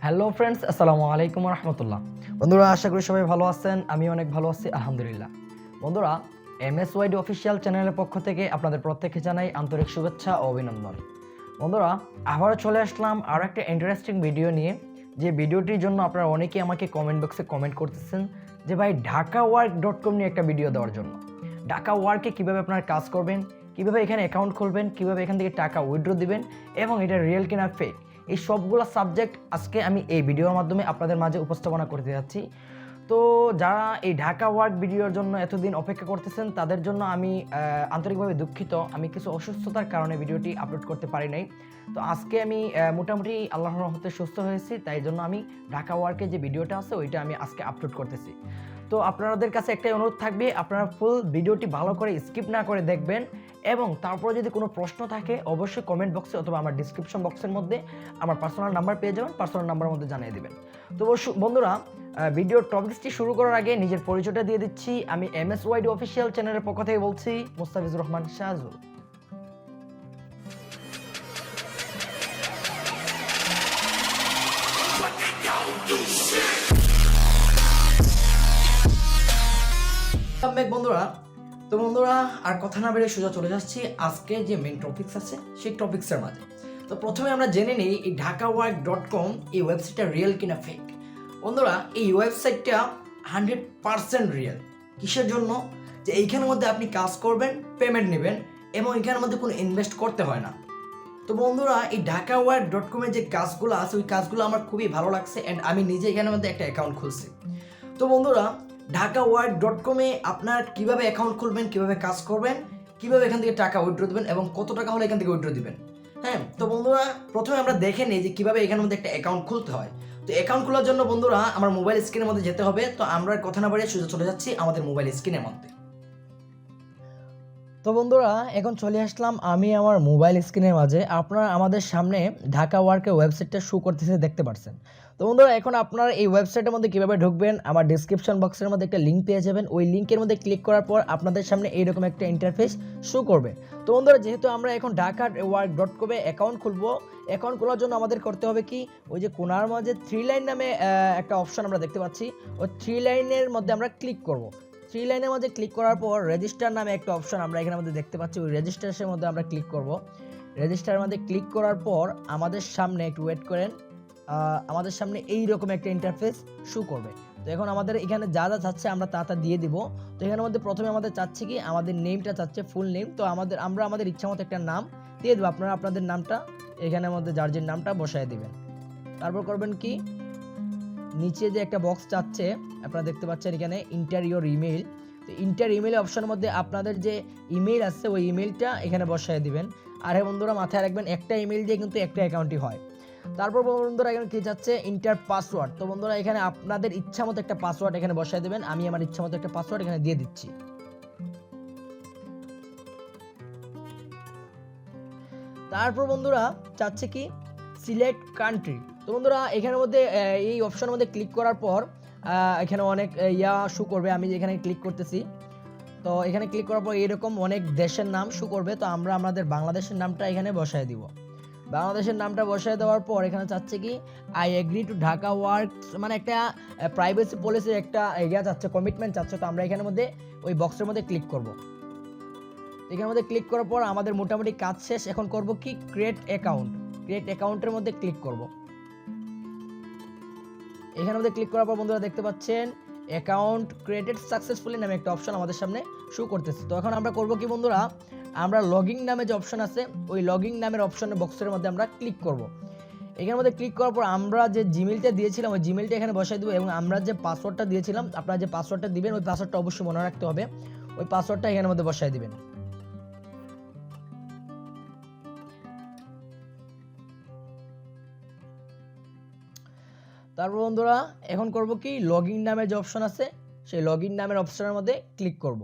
Hello friends, আসসালামু আলাইকুম রহমতুল্লাহ। বন্ধুরা, আশা করি সবাই ভালো আছেন। আমি অনেক ভালো আছি, আলহামদুলিল্লাহ। বন্ধুরা, MSYD অফিসিয়াল চ্যানেলের পক্ষ থেকে আপনাদের প্রত্যেককে জানাই আন্তরিক শুভেচ্ছা ও অভিনন্দন। বন্ধুরা, আবারও চলে আসলাম আরও একটা ইন্টারেস্টিং ভিডিও নিয়ে, যে ভিডিওটির জন্য আপনারা অনেকেই আমাকে কমেন্ট বক্সে কমেন্ট করতেছেন যে ভাই ঢাকাওয়ার্ক.com নিয়ে একটা ভিডিও দেওয়ার জন্য। ঢাকা ওয়ার্কে কীভাবে আপনারা কাজ করবেন, কীভাবে এখানে অ্যাকাউন্ট খুলবেন, কীভাবে এখান থেকে টাকা উইথড্র দিবেন এবং এটা রিয়েল কিনা ফেক, এই সবগুলো সাবজেক্ট আজকে আমি এই ভিডিওর মাধ্যমে আপনাদের মাঝে উপস্থাপনা করতে যাচ্ছি। তো যারা এই ঢাকা ওয়ার্ক ভিডিওর জন্য এতদিন অপেক্ষা করতেছেন তাদের জন্য আমি আন্তরিকভাবে দুঃখিত। আমি কিছু অসুস্থতার কারণে ভিডিওটি আপলোড করতে পারি নাই। তো আজকে আমি মোটামুটি আল্লাহর রহমতে সুস্থ হয়েছি, তাই জন্য আমি ঢাকা ওয়ার্কের যে ভিডিওটা আছে ওইটা আমি আজকে আপলোড করতেছি। তো আপনাদের কাছে একটাই অনুরোধ থাকবে, আপনারা ফুল ভিডিওটি ভালো করে স্কিপ না করে দেখবেন এবং তারপরে যদি কোনো প্রশ্ন থাকে অবশ্যই কমেন্ট বক্সে অথবা আমার ডিসক্রিপশন বক্সের মধ্যে আমার পার্সোনাল নাম্বার পেয়ে যাবেন, পার্সোনাল নাম্বারের মধ্যে জানিয়ে দেবেন। তো বন্ধুরা, ভিডিওর টপিকসটি শুরু করার আগে নিজের পরিচয়টা দিয়ে দিচ্ছি। আমি MSYD অফিসিয়াল চ্যানেলের পক্ষ থেকে বলছি, মুস্তাফিজুর রহমান সাজু। বন্ধুরা, আর কথা না বেরিয়ে সোজা চলে যাচ্ছি আজকে যে মেইন টপিকস আছে সেই টপিক্সের মাঝে। তো প্রথমে আমরা জেনে নিই এই ঢাকাওয়ার্ক.com এই ওয়েবসাইটটা রিয়েল কিনা ফেক। বন্ধুরা, এই ওয়েবসাইটটা 100% রিয়েল। কিসের জন্য? যে এইখানের মধ্যে আপনি কাজ করবেন, পেমেন্ট নেবেন এবং এখানের মধ্যে কোনো ইনভেস্ট করতে হয় না। তো বন্ধুরা, এই ঢাকাওয়ার্ক.com এর যে কাজগুলো আছে ওই কাজগুলো আমার খুবই ভালো লাগছে অ্যান্ড আমি নিজে এখানের মধ্যে একটা অ্যাকাউন্ট খুলছি। তো বন্ধুরা, ঢাকাওয়ার্ক.com এ আপনার কিভাবে অ্যাকাউন্ট খুলবেন, কিভাবে কাজ করবেন, কিভাবে এখান থেকে টাকা উইথড্র দিবেন এবং কত টাকা হলে এখান থেকে উইথড্র দিবেন। হ্যাঁ, তো বন্ধুরা, প্রথমে আমরা দেখে নিই যে কিভাবে এখানের মধ্যে একটা অ্যাকাউন্ট খুলতে হয়। তো অ্যাকাউন্ট খোলার জন্য বন্ধুরা আমার মোবাইল স্ক্রিনের মধ্যে যেতে হবে। তো আমরা কথা না বাড়িয়ে সোজা চলে যাচ্ছি আমাদের মোবাইল স্ক্রিনের মধ্যে। তো বন্ধুরা, এখন চলে আসলাম আমি আমার মোবাইল স্ক্রিনের মাঝে। আপনারা আমাদের সামনে ঢাকা ওয়ার্কের ওয়েবসাইটটা শো করতেছে, দেখতে পাচ্ছেন। তো বন্ধুরা, এখন আপনারা এই ওয়েবসাইটের মধ্যে কীভাবে ঢুকবেন, আমার ডিসক্রিপশন বক্সের মধ্যে একটা লিঙ্ক পেয়ে যাবেন। ওই লিঙ্কের মধ্যে ক্লিক করার পর আপনাদের সামনে এইরকম একটা ইন্টারফেস শো করবে। তো বন্ধুরা, যেহেতু আমরা এখন ঢাকাওয়ার্ক.com এ অ্যাকাউন্ট খুলবো, অ্যাকাউন্ট খোলার জন্য আমাদের করতে হবে কি, ওই যে কোনার মাঝে 3 লাইন নামে একটা অপশন আমরা দেখতে পাচ্ছি, ওই 3 লাইনের মধ্যে আমরা ক্লিক করব। 3 লাইনের মধ্যে ক্লিক করার পর রেজিস্টার নামে একটা অপশন আমরা এখানের মধ্যে দেখতে পাচ্ছি, ওই রেজিস্ট্রেশনের মধ্যে আমরা ক্লিক করব। রেজিস্টারের মধ্যে ক্লিক করার পর আমাদের সামনে একটু ওয়েট করেন, আমাদের সামনে এইরকম একটা ইন্টারফেস শো করবে। তো এখন আমাদের এখানে যা যা চাচ্ছে আমরা তা দিয়ে দিব। তো এখানের মধ্যে প্রথমে আমাদের চাচ্ছে কি, আমাদের নেমটা চাচ্ছে, ফুল নেম। তো আমরা আমাদের ইচ্ছা মতো একটা নাম দিয়ে দেবো। আপনারা আপনাদের নামটা এখানের মধ্যে যার যে নামটা বসায় দিবেন। তারপর করবেন কি, নিচে যে একটা বক্স চাচ্ছে আপনারা দেখতে পাচ্ছেন এখানে ইন্টার ইওর ইমেইল। তো ইন্টার ইমেইল অপশনের মধ্যে আপনাদের যে ইমেইল আছে ওই ইমেইলটা এখানে বসায় দিবেন। আর হ্যাঁ বন্ধুরা, মাথায় রাখবেন একটা ইমেইল দিয়ে কিন্তু একটা অ্যাকাউন্টই হয়। তারপর বন্ধুরা এখানে কি চাচ্ছে, ইন্টার পাসওয়ার্ড। তো বন্ধুরা, এখানে আপনাদের ইচ্ছা মতো একটা পাসওয়ার্ড এখানে বসায় দেবেন। আমি আমার ইচ্ছা মতো একটা পাসওয়ার্ড এখানে দিয়ে দিচ্ছি। তারপর বন্ধুরা চাচ্ছে কি, সিলেক্ট কান্ট্রি। তো বন্ধুরা, এখানের মধ্যে এই অপশনের মধ্যে ক্লিক করার পর এখানে অনেক শো করবে। আমি এখানে ক্লিক করতেছি। তো এখানে ক্লিক করার পর এরকম অনেক দেশের নাম শো করবে। তো আমরা আমাদের বাংলাদেশের নামটা এখানে বসায় দিব। বাংলাদেশের নামটা বসায় দেওয়ার পর এখানে চাচ্ছে কি, I agree to Dhaka work, মানে একটা প্রাইভেসি পলিসির একটা এরিয়া চাচ্ছে, কমিটমেন্ট চাচ্ছে। তো আমরা এখানের মধ্যে ওই বক্সের মধ্যে ক্লিক করব। এখানের মধ্যে ক্লিক করার পর আমাদের মোটামুটি কাজ শেষ। এখন করব কি, ক্রিয়েট অ্যাকাউন্ট। ক্রিয়েট অ্যাকাউন্টের মধ্যে ক্লিক করব। এখানের মধ্যে ক্লিক করার পর বন্ধুরা দেখতে পাচ্ছেন অ্যাকাউন্ট ক্রিয়েটেড সাকসেসফুলি নামে একটা অপশন আমাদের সামনে শো করতেছে। তো এখন আমরা করব কি বন্ধুরা, আমরা লগইন নামে যে অপশন আছে ওই লগইন নামের অপশনের বক্সের মধ্যে আমরা ক্লিক করব। এখানের মধ্যে ক্লিক করার পর আমরা যে জিমেইলটা দিয়েছিলাম ওই জিমেইলটা এখানে বসাই দেবো এবং আমরা যে পাসওয়ার্ডটা দিয়েছিলাম, আপনারা যে পাসওয়ার্ডটা দিবেন ওই পাসওয়ার্ডটা অবশ্যই মনে রাখতে হবে। ওই পাসওয়ার্ডটা এখানের মধ্যে বসাই দিবেন। তারপর বন্ধুরা এখন করব কি, লগইন নামের যে অপশন আছে সেই লগইন নামের অপশনের মধ্যে ক্লিক করব।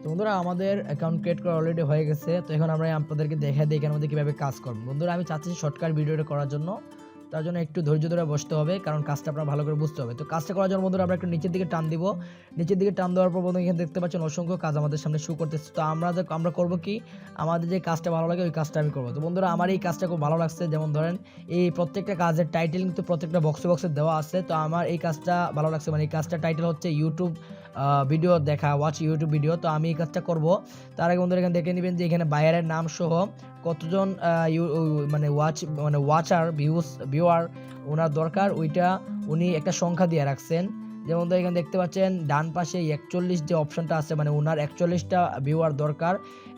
তো বন্ধুরা, আমাদের অ্যাকাউন্ট ক্রিয়েট করা অলরেডি হয়ে গেছে। তো এখন আমরা আপনাদেরকে দেখাই দিই এখানের মধ্যে কিভাবে কাজ করব। বন্ধুরা, আমি চাচ্ছি শর্টকাট ভিডিওটা করার জন্য। তার জন্য একটু ধৈর্য ধরে বসতে হবে, কারণ কাজটা আপনার ভালো করে বুঝতে হবে। তো কাজটা করার জন্য বন্ধুরা আমরা একটু নিচের দিকে টান দিব। নিচের দিকে টান দেওয়ার পর বন্ধুরা এখানে দেখতে পাচ্ছেন অসংখ্য কাজ আমাদের সামনে শো করতেছে। তো আমরা করব কি, আমাদের যে কাজটা ভালো লাগে ওই কাজটা আমি করব। তো বন্ধুরা আমার এই কাজটা খুব ভালো লাগছে, যেমন ধরেন এই প্রত্যেকটা কাজের টাইটেল কিন্তু প্রত্যেকটা বক্সে দেওয়া আছে। তো আমার এই কাজটা ভালো লাগছে, মানে এই কাজটা টাইটেল হচ্ছে ইউটিউব ভিডিও দেখা, ওয়াচ ইউটিউব ভিডিও। তো আমি এই কাজটা করব। তার আগে বন্ধুরা এখানে দেখে নেবেন যে এখানে বাইরের নাম সহ কতজন ওয়াচার ভিউয়ার ওনার দরকার, ওইটা উনি একটা সংখ্যা দিয়ে রাখছেন। যেমন এখানে দেখতে পাচ্ছেন ডান পাশে 41 যে অপশনটা আছে, মানে ওনার 41টা ভিউয়ার দরকার,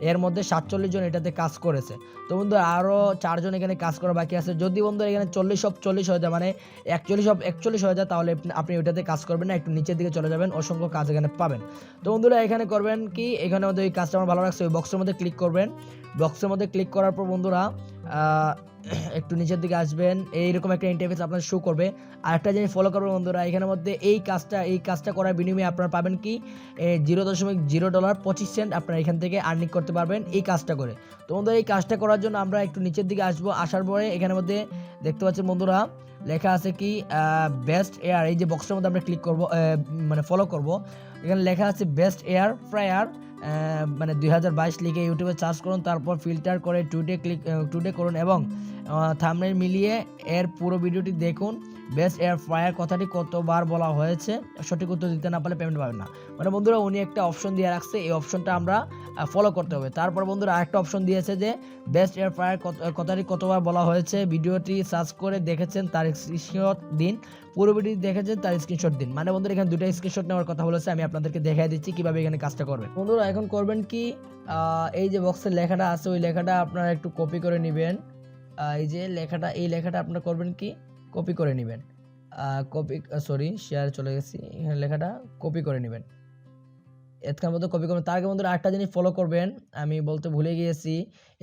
এর মধ্যে 47 জন এটাতে কাজ করেছে। তো বন্ধু আরও 4 জন এখানে কাজ করা বাকি আছে। যদি বন্ধু এখানে 40 হয়ে যায়, মানে 41 হয়ে যায়, তাহলে আপনি ওইটাতে কাজ করবেন না, একটু নিচের দিকে চলে যাবেন, অসংখ্য কাজ এখানে পাবেন। তো বন্ধুরা এখানে করবেন কি, এখানে মধ্যে ওই কাজটা আমার ভালো লাগছে, ওই বক্সের মধ্যে ক্লিক করবেন। বক্সের মধ্যে ক্লিক করার পর বন্ধুরা একটু নিচের দিকে আসবেন, এইরকম একটা ইন্টারফেস আপনার শো করবে। আর একটা জিনিস ফলো করবেন বন্ধুরা, এখানের মধ্যে এই কাজটা করার বিনিময়ে আপনারা পাবেন কি $0.0.25 আপনারা এখান থেকে আর্নিং করতে পারবেন এই কাজটা করে। তো বন্ধুরা এই কাজটা করার জন্য আমরা একটু নিচের দিকে আসবো। আসার পরে এখানের মধ্যে দেখতে পাচ্ছেন বন্ধুরা লেখা আছে কি বেস্ট এয়ার, এই যে বক্সের মধ্যে আমরা ক্লিক করব, মানে ফলো করব। এখানে লেখা আছে বেস্ট এয়ার ফ্রায়ার, মানে 2022 লিখে ইউটিউবে সার্চ করুন, তারপর ফিল্টার করে টুডে করুন এবং থাম্বনেল মিলিয়ে এর পুরো ভিডিওটি দেখুন। বেস্ট এয়ার ফ্রায়ার কথাটি কতবার বলা হয়েছে, সঠিক উত্তর দিতে না পারলে পেমেন্ট পাবেন না। মানে বন্ধুরা উনি একটা অপশন দিয়ে রাখছে, এই অপশনটা আমরা ফলো করতে হবে। তারপর বন্ধুরা আরেকটা অপশন দিয়েছে যে বেস্ট এয়ার ফ্রায়ার কথাটি কতবার বলা হয়েছে, ভিডিওটি সার্চ করে দেখেছেন তার স্ক্রিনশট দিন, পুরো ভিডিও দেখেছেন তার স্ক্রিনশট দিন। মানে বন্ধুরা এখানে দুটো স্ক্রিনশট নেওয়ার কথা বলেছে, আমি আপনাদেরকে দেখাই দিচ্ছি কিভাবে এখানে কাজটা করবেন। বন্ধুরা এখন করবেন কি, এই যে বক্সের লেখাটা আছে ওই লেখাটা আপনারা একটু কপি করে নেবেন। এই যে এই লেখাটা আপনারা করবেন কি, কপি করে নেবেন। শেয়ার চলে গেছি, এখানে লেখাটা কপি করে নেবেন। এতক্ষণ মতো কপি করবেন। তার আগে বন্ধুরা আরেকটা জিনিস ফলো করবেন, আমি বলতে ভুলে গিয়েছি,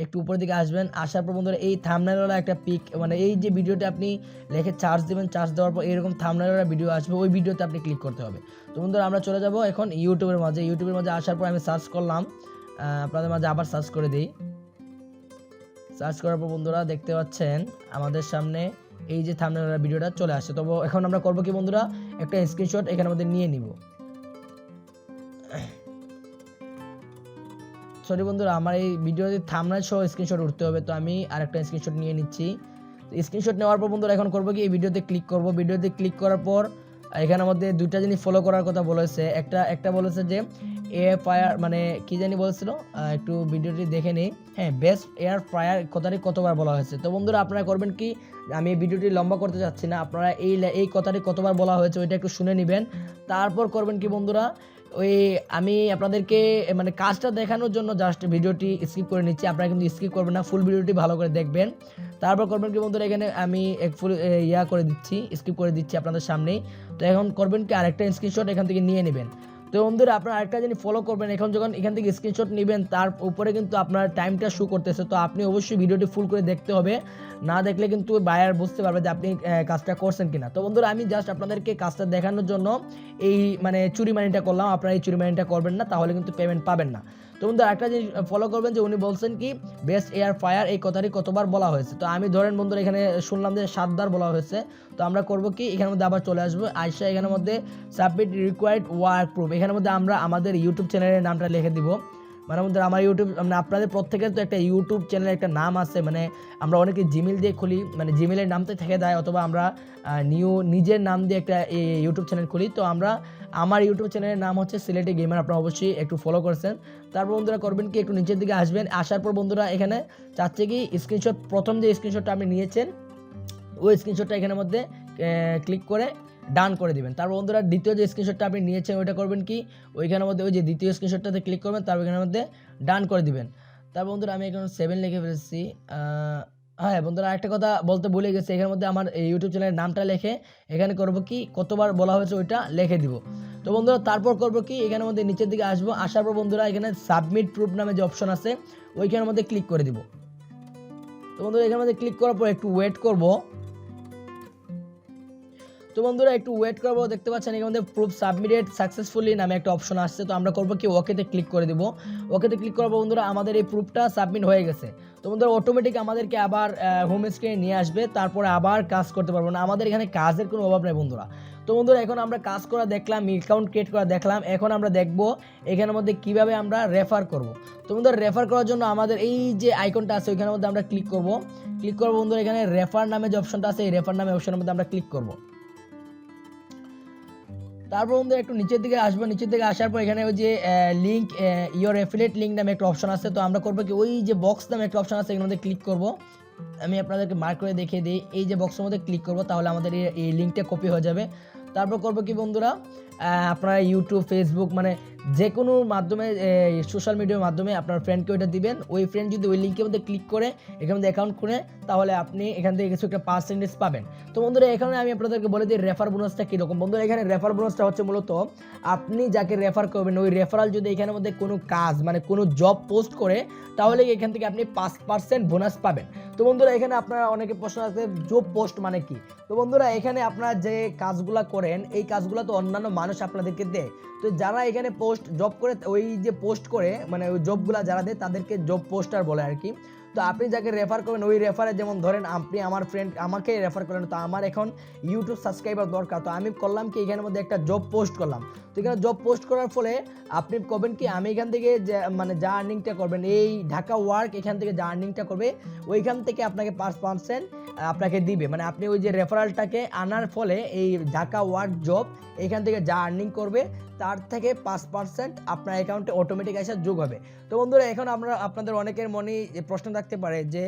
একটু উপরের দিকে আসবেন। আসার পর বন্ধুরা এই থাম্বনেলওয়ালা একটা পিক, মানে এই যে ভিডিওটা আপনি লিখে চার্জ দেবেন, চার্জ দেওয়ার পর এরকম থাম্বনেলওয়ালা ভিডিও আসবে, ওই ভিডিওতে আপনি ক্লিক করতে হবে। তো বন্ধুরা আমরা চলে যাব এখন ইউটিউবের মাঝে আসার পর আমি সার্চ করলাম, আপনাদের মাঝে আবার সার্চ করে দিই। সার্চ করার পর বন্ধুরা দেখতে পাচ্ছেন আমাদের সামনে এই যে থাম্বনেল ভিডিওটা চলে আসছে। তবে এখন আমরা করব কি বন্ধুরা, একটা স্ক্রিনশট এখানের মধ্যে নিয়ে নিব। সরি বন্ধুরা, আমার এই ভিডিওতে থাম্বনেল সহ স্ক্রিনশট উঠতে হবে, তো আমি আরেকটা স্ক্রিনশট নিয়ে নিচ্ছি। স্ক্রিনশট নেওয়ার পর বন্ধুরা এখন করব কি, এই ভিডিওতে ক্লিক করব। ভিডিওতে ক্লিক করার পর এখানের মধ্যে দুইটা জিনিস ফলো করার কথা বলেছে। একটা বলেছে যে এয়ার ফ্রায়ার, মানে কি জানি বলেছিল, একটু ভিডিওটি দেখে নিই। হ্যাঁ, বেস্ট এয়ার ফ্রায়ার কথাটি কতবার বলা হয়েছে। তো বন্ধুরা আপনারা করবেন কি, আমি এই ভিডিওটি লম্বা করতে চাচ্ছি না, আপনারা এই কথাটি কতবার বলা হয়েছে ওইটা একটু শুনে নেবেন। তারপর করবেন কি বন্ধুরা, আমি আপনাদেরকে মানে কাজটা দেখানোর জন্য জাস্ট ভিডিওটি স্কিপ করে নিচ্ছি, আপনারা কিন্তু স্কিপ করবেন না, ফুল ভিডিওটি ভালো করে দেখবেন। তারপর করবেন কি বন্ধুরা, এখানে আমি ফুল স্কিপ করে দিচ্ছি আপনাদের সামনেই। তো এখন করবেন কি, আরেকটা স্ক্রিনশট এখান থেকে নিয়ে নেবেন। তো বন্ধুরা আপনারা আরেকটা জিনিস ফলো করবেন, এখন যখন এখান থেকে স্ক্রিনশট নেবেন তার উপরে কিন্তু আপনার টাইমটা শো করতেছে। তো আপনি অবশ্যই ভিডিওটি ফুল করে দেখতে হবে, না দেখলে কিন্তু বায়ার বুঝতে পারবে যে আপনি কাজটা করছেন কিনা। তো বন্ধুরা আমি জাস্ট আপনাদেরকে কাজটা দেখানোর জন্য এই মানে চুরিমানিটা করলাম, আপনারা এই চুরিমানিটা করবেন না, তাহলে কিন্তু পেমেন্ট পাবেন না। তো বন্ধুরা একটা জিনিস ফলো করবেন যে উনি বলছেন কি বেস্ট এয়ার ফ্রায়ার এই কথাটি কতবার বলা হয়েছে। তো আমি ধরেন বন্ধুরা এখানে শুনলাম যে 7 বার বলা হয়েছে। তো আমরা করব কি, এখানের মধ্যে আবার চলে আসবো, আইসা এখানের মধ্যে সাবমিট রিকোয়ার্ড ওয়ার্ক প্রুফ, এখানের মধ্যে আমরা আমাদের ইউটিউব চ্যানেলের নামটা লিখে দিব। মানে বন্ধুরা আমার ইউটিউব, মানে আপনাদের প্রত্যেকের তো একটা ইউটিউব চ্যানেলের একটা নাম আছে, মানে আমরা অনেকে জিমেল দিয়ে খুলি, মানে জিমেলের নামতে থেকে দেয়, অথবা আমরা নিজের নাম দিয়ে একটা ইউটিউব চ্যানেল খুলি। তো আমার ইউটিউব চ্যানেলের নাম হচ্ছে সিলেটি গেমার, আপনারা অবশ্যই একটু ফলো করছেন। তারপর বন্ধুরা করবেন কি, একটু নিচের দিকে আসবেন। আসার পর বন্ধুরা এখানে চাচ্ছে কি স্ক্রিনশট, প্রথম যে স্ক্রিনশটটা আপনি নিয়েছেন ওই স্ক্রিনশটটা এখানের মধ্যে ক্লিক করে ডান করে দিবেন। তারপর বন্ধুরা দ্বিতীয় যে স্ক্রিনশটটা আপনি নিয়েছেন ওইটা করবেন কি, ওইখানের মধ্যে ওই যে দ্বিতীয় স্ক্রিনশটটাতে ক্লিক করবেন, তারপর এখানের মধ্যে ডান করে দিবেন। তারপর বন্ধুরা আমি এখানে 7 লিখে ফেলেছি। হ্যাঁ বন্ধুরা একটা কথা বলতে ভুলে গেছি, এখানের মধ্যে আমার ইউটিউব চ্যানেলের নামটা লিখে এখানে করবো কি কতবার বলা হয়েছে ওইটা লিখে দিব। তো বন্ধুরা তারপর করবো কি, এখানের মধ্যে নিচের দিকে আসবো, আসার পর বন্ধুরা এখানে সাবমিট প্রুফ নামে যে অপশন আছে ওইখানের মধ্যে ক্লিক করে দিব। তো বন্ধুরা এখানের মধ্যে ক্লিক করার পর একটু ওয়েট করব। তো বন্ধুরা একটু ওয়েট করবো, দেখতে পাচ্ছেন এখানে মধ্যে প্রুফ সাবমিটেড সাকসেসফুলি নামে একটা অপশন আসছে। তো আমরা করবো কি ওকেতে ক্লিক করে দিব। ওকেতে ক্লিক করবো বন্ধুরা, আমাদের এই প্রুফটা সাবমিট হয়ে গেছে। তো বন্ধুরা অটোমেটিক আমাদেরকে আবার হোম স্ক্রিনে নিয়ে আসবে, তারপরে আবার কাজ করতে পারবো না। আমাদের এখানে কাজের কোনো অভাব নেই বন্ধুরা। তো বন্ধুরা এখন আমরা কাজ করা দেখলাম, অ্যাকাউন্ট ক্রিয়েট করা দেখলাম, এখন আমরা দেখবো এখানের মধ্যে কিভাবে আমরা রেফার করব। তো বন্ধুরা রেফার করার জন্য আমাদের এই যে আইকনটা আছে ওইখানের মধ্যে আমরা ক্লিক করব বন্ধুরা। এখানে রেফার নামে যে অপশনটা আছে এই রেফার নামে অপশনের মধ্যে আমরা ক্লিক করব। তারপর বন্ধুরা একটু নিচের দিকে আসবো, নিচের দিকে আসার পর এখানে ওই যে লিঙ্ক ইয়োর অ্যাফিলিয়েট লিঙ্ক নামে একটা অপশন আছে। তো আমরা করবো কি ওই যে বক্স নামে একটা অপশন আছে এখানে মধ্যে ক্লিক করব। আমি আপনাদেরকে মার্ক করে দেখিয়ে দিই, এই যে বক্সের মধ্যে ক্লিক করব, তাহলে আমাদের এই লিঙ্কটা কপি হয়ে যাবে। তারপর করবো কি বন্ধুরা, আপনারা ইউটিউব ফেসবুক মানে যে কোনো মাধ্যমে সোশ্যাল মিডিয়ার মাধ্যমে আপনার ফ্রেন্ডকে ওইটা দিবেন। ওই ফ্রেন্ড যদি ওই লিঙ্কের মধ্যে ক্লিক করে এখান মধ্যে অ্যাকাউন্ট করে, তাহলে আপনি এখান থেকে কিছু একটা পার্সেন্টেজ পাবেন। তো বন্ধুরা এখানে আমি আপনাদেরকে বলে দিই রেফার বোনাসটা কীরকম। বন্ধুরা এখানে রেফার বোনাসটা হচ্ছে মূলত আপনি যাকে রেফার করবেন ওই রেফারাল যদি এখানের মধ্যে কোনো কাজ মানে কোনো জব পোস্ট করে, তাহলে এখান থেকে আপনি 5% বোনাস পাবেন। তো বন্ধুরা এখানে আপনারা অনেকে প্রশ্ন আছে জব পোস্ট মানে কি। তো বন্ধুরা এখানে আপনারা যে কাজগুলো করেন এই কাজগুলো তো অন্যান্য মানুষ আপনাদেরকে দেয়। তো যারা এখানে পোস্ট জব করে ওই যে পোস্ট করে মানে ওই জবগুলো যারা দেয় তাদেরকে জব পোস্টার বলে আর কি। তো আপনি যাকে রেফার করবেন ওই রেফারে, যেমন ধরেন আপনি আমার ফ্রেন্ড আমাকে রেফার করেন, তো আমার এখন ইউটিউব সাবস্ক্রাইবার দরকার, তো আমি করলাম কি এখানের মধ্যে একটা জব পোস্ট করলাম। তো এখানে জব পোস্ট করার ফলে আপনি করবেন কি আমি এখান থেকে মানে যা আর্নিংটা করবেন এই ঢাকা ওয়ার্ক এখান থেকে যা আর্নিংটা করবে ওইখান থেকে আপনাকে 5% আপনাকে দিবে। মানে আপনি ওই যে রেফারালটাকে আনার ফলে এই ঢাকা ওয়ার্ক জব এখান থেকে যা আর্নিং করবে তার থেকে 5% আপনার অ্যাকাউন্টে অটোমেটিক এসে যোগ হবে। তো বন্ধুরা এখন আমরা আপনাদের অনেকের মনে প্রশ্ন থাকতে পারে যে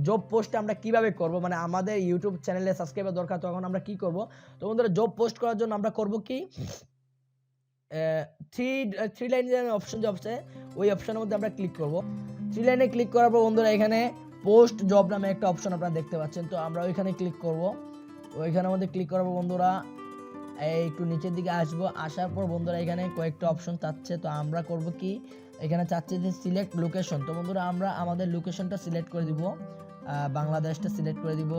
জব পোস্ট আমরা কিভাবে করব, মানে আমাদের ইউটিউব চ্যানেলে সাবস্ক্রাইবার দরকার, তখন আমরা কি করব। তো বন্ধুরা জব পোস্ট করার জন্য আমরা করব কি থ্রি লাইনের অপশন যে আছে ওই অপশনের মধ্যে আমরা ক্লিক করব। থ্রি লাইনে ক্লিক করার পর বন্ধুরা এখানে পোস্ট জব নামে একটা অপশন আপনারা দেখতে পাচ্ছেন। তো আমরা ওইখানে ক্লিক করব। ওইখানের মধ্যে ক্লিক করার পর বন্ধুরা একটু নিচের দিকে আসবো, আসার পর বন্ধুরা এখানে কয়েকটা অপশন চাচ্ছে। তো আমরা করব কি এখানে চাচ্ছে যে সিলেক্ট লোকেশন। তো বন্ধুরা আমরা আমাদের লোকেশনটা সিলেক্ট করে দিব, বাংলাদেশটা সিলেক্ট করে দিব।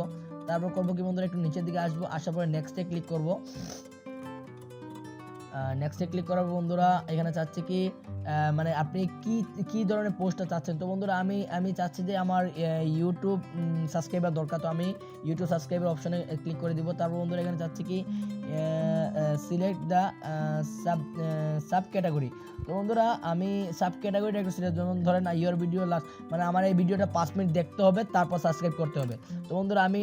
তারপর করব কি বন্ধুরা একটু নিচের দিকে আসবো, আসার পরে নেক্সটে ক্লিক করব। নেক্সটে ক্লিক করার বন্ধুরা এখানে চাচ্ছে কি মানে আপনি কি ধরনের পোস্টটা চাচ্ছেন। তো বন্ধুরা আমি চাচ্ছি যে আমার ইউটিউব সাবস্ক্রাইবার দরকার, তো আমি ইউটিউব সাবস্ক্রাইবার অপশনে ক্লিক করে দিব। তারপর বন্ধুরা এখানে চাচ্ছি কি সিলেক্ট দ্য সাব ক্যাটাগরি। তো বন্ধুরা আমি সাব ক্যাটাগরিটা একটু সিলেক্ট, যেমন ধরেন ইয়োর ভিডিও লাস্ট মানে আমার এই ভিডিওটা 5 মিনিট দেখতে হবে তারপর সাবস্ক্রাইব করতে হবে। তো বন্ধুরা আমি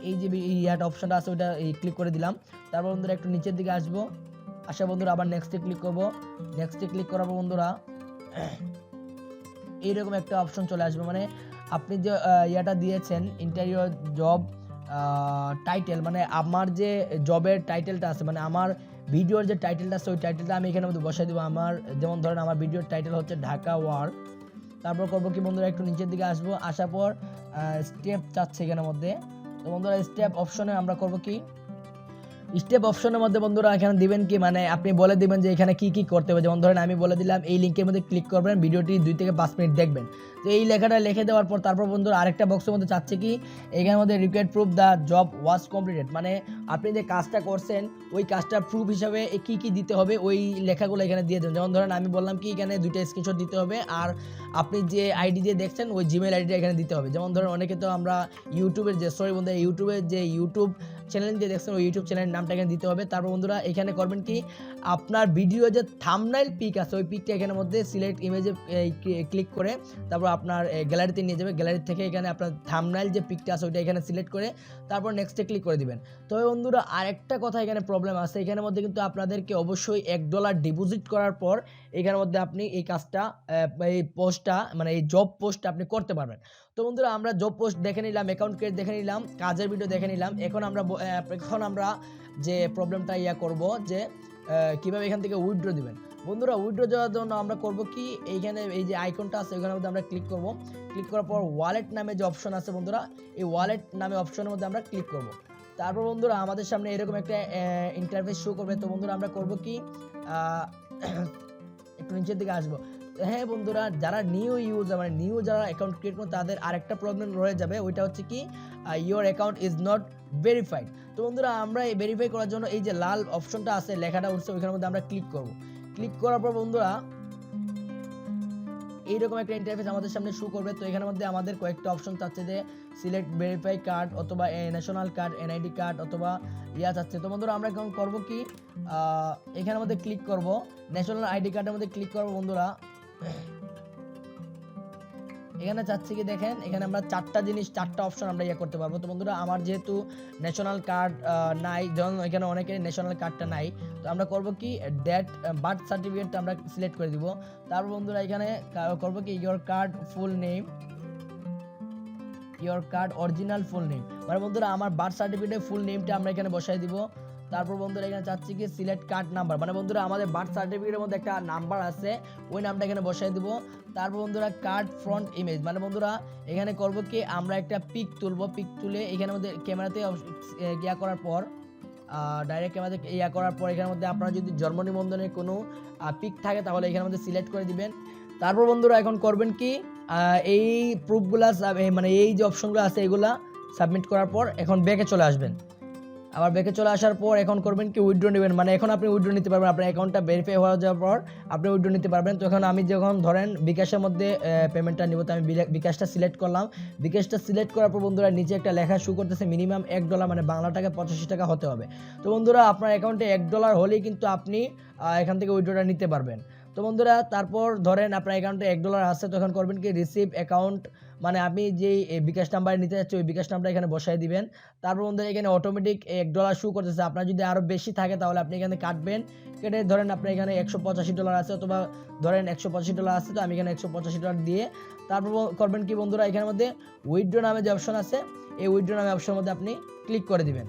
এই যে ইয়াটা অপশনটা আছে ওইটা ক্লিক করে দিলাম। তারপর বন্ধুরা একটু নিচের দিকে আসবো, আচ্ছা বন্ধুরা আবার নেক্সটে ক্লিক করব। নেক্সটে ক্লিক করার পর বন্ধুরা এইরকম একটা অপশন চলে আসবে, মানে আপনি যে ইয়াটা দিয়েছেন ইন্টারভিউ জব টাইটেল, মানে আমার যে জবের টাইটেলটা আছে মানে আমার ভিডিওর যে টাইটেলটা আছে ওই টাইটেলটা আমি এখানের মধ্যে বসাই দেবো। আমার যেমন ধরেন আমার ভিডিওর টাইটেল হচ্ছে ঢাকা ওয়ার্ক। তারপর করবো কি বন্ধুরা একটু নিচের দিকে আসবো, আসার পর স্টেপ চাচ্ছে এখানের মধ্যে। তো বন্ধুরা স্টেপ অপশনে আমরা করবো কি স্টেপ অপশনের মধ্যে বন্ধুরা এখানে দিবেন কি মানে আপনি বলে দিবেন যে এখানে কি কি করতে হবে। যেমন ধরেন আমি বলে দিলাম এই লিঙ্কের মধ্যে ক্লিক করবেন, ভিডিওটি 2 থেকে 5 মিনিট দেখবেন। তো এই লেখাটা লিখে দেওয়ার পর তারপর বন্ধুরা আরেকটা বক্সের মধ্যে চাচ্ছে কি এখানের মধ্যে required proof the job was completed, মানে আপনি যে কাজটা করছেন ওই কাজটার প্রুফ হিসাবে কি কি দিতে হবে ওই লেখাগুলো এখানে দিয়ে দেবেন। যেমন ধরেন আমি বললাম কি এখানে 2টা স্ক্রিনশট দিতে হবে আর আপনি যে আইডি দিয়ে দেখছেন ওই জিমেল আইডিটা এখানে দিতে হবে। যেমন ধরেন অনেকে তো আমরা ইউটিউবের যে ইউটিউবের যে ইউটিউব চ্যানেল দিয়ে দেখছেন ওই ইউটিউব চ্যানেলের নামটা এখানে দিতে হবে। তারপর বন্ধুরা এখানে করবেন কি আপনার ভিডিও যে থাম্বনেইল পিক আছে ওই পিকটা এখানের মধ্যে সিলেক্ট ইমেজে ক্লিক করে তারপর আপনার গ্যালারিতে নিয়ে যাবে। গ্যালারি থেকে এখানে আপনার থাম্বনেইল যে পিকটা আছে ওইটা এখানে সিলেক্ট করে তারপর নেক্সটে ক্লিক করে দিবেন। তবে বন্ধুরা আরেকটা কথা এখানে প্রবলেম আছে, এখানের মধ্যে কিন্তু আপনাদেরকে অবশ্যই $1 ডিপোজিট করার পর এখানের মধ্যে আপনি এই কাজটা এই পোস্টটা মানে এই জব পোস্টটা আপনি করতে পারবেন। তো বন্ধুরা আমরা জব পোস্ট দেখে নিলাম, অ্যাকাউন্ট ক্রিয়েট দেখে নিলাম, কাজের ভিডিও দেখে নিলাম। এখন আমরা যে প্রবলেমটা করব যে কিভাবে এখান থেকে উইথড্র দিবেন। বন্ধুরা উইথড্র যাওয়ার জন্য আমরা করব কি এইখানে এই যে আইকনটা আছে ওখানের মধ্যে আমরা ক্লিক করব। ক্লিক করার পর ওয়ালেট নামে যে অপশন আছে বন্ধুরা এই ওয়ালেট নামে অপশনের মধ্যে আমরা ক্লিক করব। তারপর বন্ধুরা আমাদের সামনে এরকম একটা ইন্টারফেস শো করবে। তো বন্ধুরা আমরা করব কি একটু নিচের দিকে আসবো, হ্যাঁ বন্ধুরা, যারা নিউ ইউজার মানে নিউ যারা অ্যাকাউন্ট ক্রিয়েট করবে তাদের আরেকটা প্রবলেম রয়ে যাবে, ওইটা হচ্ছে কি your account is not verified. তো বন্ধুরা আমরা এই ভেরিফাই করার জন্য এই যে লাল অপশনটা আছে, লেখাটা উঠছে, ওইখানের মধ্যে আমরা ক্লিক করব। ক্লিক করার পর বন্ধুরা এইরকম একটা ইন্টারফেস আমাদের সামনে শো করবে। তো এখানের মধ্যে আমাদের কয়েকটা অপশন চাচ্ছে যে সিলেক্ট ভেরিফাই কার্ড অথবা ন্যাশনাল কার্ড, এনআইডি কার্ড অথবা চাচ্ছে। তো বন্ধুরা আমরা এখন করব কি এখানের মধ্যে ক্লিক করব, ন্যাশনাল আইডি কার্ডের মধ্যে ক্লিক করব। বন্ধুরা এখানে চাচ্ছি কি দেখেন, এখানে আমরা চারটা অপশন আমরা করতে পারবো। তো বন্ধুরা আমার যেহেতু ন্যাশনাল কার্ড নাই, যেমন এখানে অনেকের ন্যাশনাল কার্ডটা নাই, তো আমরা করব কি ডেট বার্থ সার্টিফিকেটটা আমরা সিলেক্ট করে দিব। তারপর বন্ধুরা এখানে করব কি your card full name, your card original full name, মানে বন্ধুরা আমার বার্থ সার্টিফিকেটের ফুল নেমটা আমরা এখানে বসাই দিব। তারপর বন্ধুরা এখানে চাচ্ছি কি সিলেক্ট কার্ড নাম্বার, মানে বন্ধুরা আমাদের বার্থ সার্টিফিকেটের মধ্যে একটা নাম্বার আছে, ওই নামটা এখানে বসাই দিব। তারপর বন্ধুরা কার্ড ফ্রন্ট ইমেজ, মানে বন্ধুরা এখানে করব কি আমরা একটা পিক তুলবো, পিক তুলে এখানের মধ্যে ক্যামেরাতে করার পর ডাইরেক্ট ক্যামেরাতে করার পর এখানের মধ্যে আপনারা যদি জন্ম নিবন্ধনের কোনো পিক থাকে তাহলে এখানের মধ্যে সিলেক্ট করে দিবেন। তারপর বন্ধুরা এখন করবেন কি এই প্রুফগুলা মানে এই যে অপশনগুলো আছে এগুলা সাবমিট করার পর এখন ব্যাকে চলে আসবেন। আবার ব্যাকে চলে আসার পর এখন করবেন কি উইথড্র নেবেন, মানে এখন আপনি উইথড্র নিতে পারবেন, আপনার অ্যাকাউন্টটা ভেরিফাই হয়ে যাওয়ার পর আপনি উইথড্র নিতে পারবেন। তো এখন আমি যখন ধরেন বিকাশের মধ্যে পেমেন্টটা নিব, তো আমি বিকাশটা সিলেক্ট করলাম। বিকাশটা সিলেক্ট করার পর বন্ধুরা নিচে একটা লেখা শো করতেছে মিনিমাম $1, মানে বাংলা টাকা 85 টাকা হতে হবে। তো বন্ধুরা আপনার অ্যাকাউন্টে $1 হলেই কিন্তু আপনি এখান থেকে উইথড্রটা নিতে পারবেন। তো বন্ধুরা তারপর ধরেন আপনার অ্যাকাউন্টে $1 আছে, তখন করবেন কি রিসিভ অ্যাকাউন্ট, মানে আপনি যেই বিকাশ নাম্বার নিতে যাচ্ছেন ওই বিকাশ নাম্বার এখানে বসাই দিবেন। তারপর বন্ধুরা এখানে অটোমেটিক $1 শো করতেছে, আপনার যদি আরও বেশি থাকে তাহলে আপনি এখানে কাটবেন। কেটে ধরেন আপনার এখানে $185 আছে অথবা ধরেন $185 আছে, তো আমি এখানে $185 দিয়ে তারপর করবেন কি বন্ধুরা এখানের মধ্যে উইথড্র নামে যে অপশন আছে, এই উইথড্র নামে অপশনের মধ্যে আপনি ক্লিক করে দিবেন।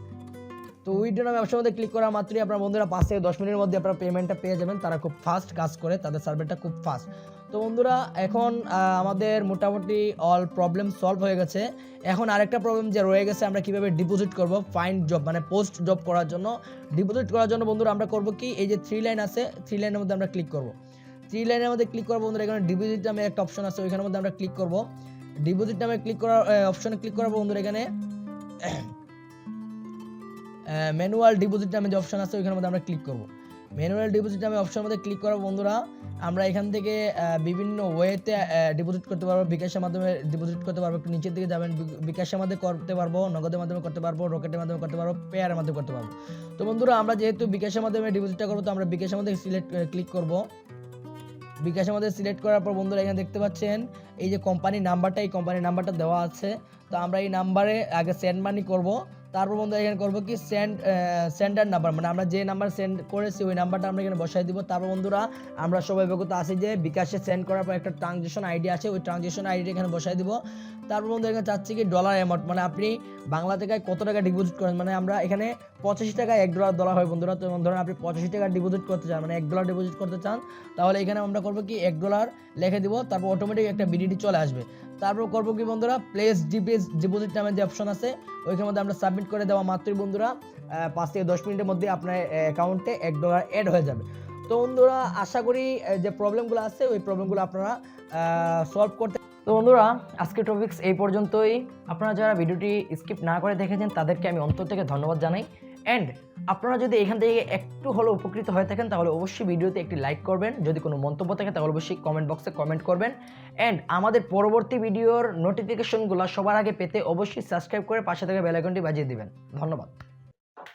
তো উইথড্র নামে অপশনের মধ্যে ক্লিক করা মাত্রই আপনার বন্ধুরা 5 থেকে 10 মিনিটের মধ্যে আপনারা পেমেন্টটা পেয়ে যাবেন। তারা খুব ফাস্ট কাজ করে, তাদের সার্ভারটা খুব ফাস্ট। তো বন্ধুরা এখন আমাদের মোটামুটি অল প্রবলেম সলভ হয়ে গেছে। এখন আরেকটা প্রবলেম যে রয়ে গেছে, আমরা কিভাবে ডিপোজিট করব ফাইন্ড জব, মানে পোস্ট জব করার জন্য। ডিপোজিট করার জন্য বন্ধুরা আমরা করব কি এই যে 3 লাইন আছে, 3 লাইনের মধ্যে আমরা ক্লিক করব। 3 লাইনের মধ্যে ক্লিক করব বন্ধুরা, এখানে ডিপোজিট নামে একটা অপশন আছে, ওইখানের মধ্যে আমরা ক্লিক করব। ডিপোজিট নামে ক্লিক করার অপশনে ক্লিক করব বন্ধুরা, এখানে ম্যানুয়াল ডিপোজিট নামে যে অপশন আছে ওইখানের মধ্যে আমরা ক্লিক করব। ম্যানুয়াল ডিপোজিট নামে অপশনের মধ্যে ক্লিক করার বন্ধুরা আমরা এখান থেকে বিভিন্ন ওয়েতে ডিপোজিট করতে পারবো। বিকাশের মাধ্যমে ডিপোজিট করতে পারবো, একটু নিচের দিকে যাবেন, বিকাশের মাধ্যমে করতে পারবো, নগদের মাধ্যমে করতে পারবো, রকেটের মাধ্যমে করতে পারবো, পেয়ারের মাধ্যমে করতে পারবো। তো বন্ধুরা আমরা যেহেতু বিকাশের মাধ্যমে ডিপোজিটটা করবো, তো আমরা বিকাশের মধ্যে ক্লিক করব। বিকাশের মধ্যে সিলেক্ট করার পর বন্ধুরা এখানে দেখতে পাচ্ছেন এই যে কোম্পানির নাম্বারটা, এই কোম্পানির নাম্বারটা দেওয়া আছে। তো আমরা এই নাম্বারে আগে সেন্ড মানি করব। তারপর বন্ধুরা এখানে করবো কি সেন্ডার নাম্বার, মানে আমরা যে নাম্বার সেন্ড করেছি ওই নাম্বারটা আমরা এখানে বসাই দিব। তারপর বন্ধুরা আমরা সবাই অবগত আছি যে বিকাশে সেন্ড করার পর একটা ট্রানজেকশন আইডি আছে, ওই ট্রানজেকশন আইডি এখানে বসাই দিব। তারপর বন্ধুরা এখানে চাচ্ছি কি ডলার অ্যামাউন্ট, মানে আপনি বাংলা থেকে কত টাকা ডিপোজিট করেন, মানে আমরা এখানে 85 টাকা $1 হয় বন্ধুরা। তো ধরেন আপনি 85 টাকা ডিপোজিট করতে চান, মানে $1 ডিপোজিট করতে চান, তাহলে এখানে আমরা করবো কি $1 লিখে দিব। তারপর অটোমেটিক একটা বিডিডি চলে আসবে। তারপর করবো কি বন্ধুরা প্লেস ডিপোজিট নামের যে অপশন আছে ওইখানের মধ্যে আমরা সাবমিট করে দেওয়া মাত্রই বন্ধুরা 5 থেকে 10 মিনিটের মধ্যে আপনার অ্যাকাউন্টে $1 অ্যাড হয়ে যাবে। তো বন্ধুরা আশা করি যে প্রবলেমগুলো আছে ওই প্রবলেমগুলো আপনারা সলভ করতে। তো বন্ধুরা আজকের টপিকস এই পর্যন্তই। আপনারা যারা ভিডিওটি স্কিপ না করে দেখেছেন তাদেরকে আমি অন্তর থেকে ধন্যবাদ জানাই। অ্যান্ড আপনারা যদি এখান থেকে একটু হলেও উপকৃত হয়ে থাকেন তাহলে অবশ্যই ভিডিওতে একটি লাইক করবেন, যদি কোনো মন্তব্য থাকে তাহলে অবশ্যই কমেন্ট বক্সে কমেন্ট করবেন। অ্যান্ড আমাদের পরবর্তী ভিডিওর নোটিফিকেশনগুলো সবার আগে পেতে অবশ্যই সাবস্ক্রাইব করে পাশে থাকা বেল আইকনটি বাজিয়ে দিবেন। ধন্যবাদ।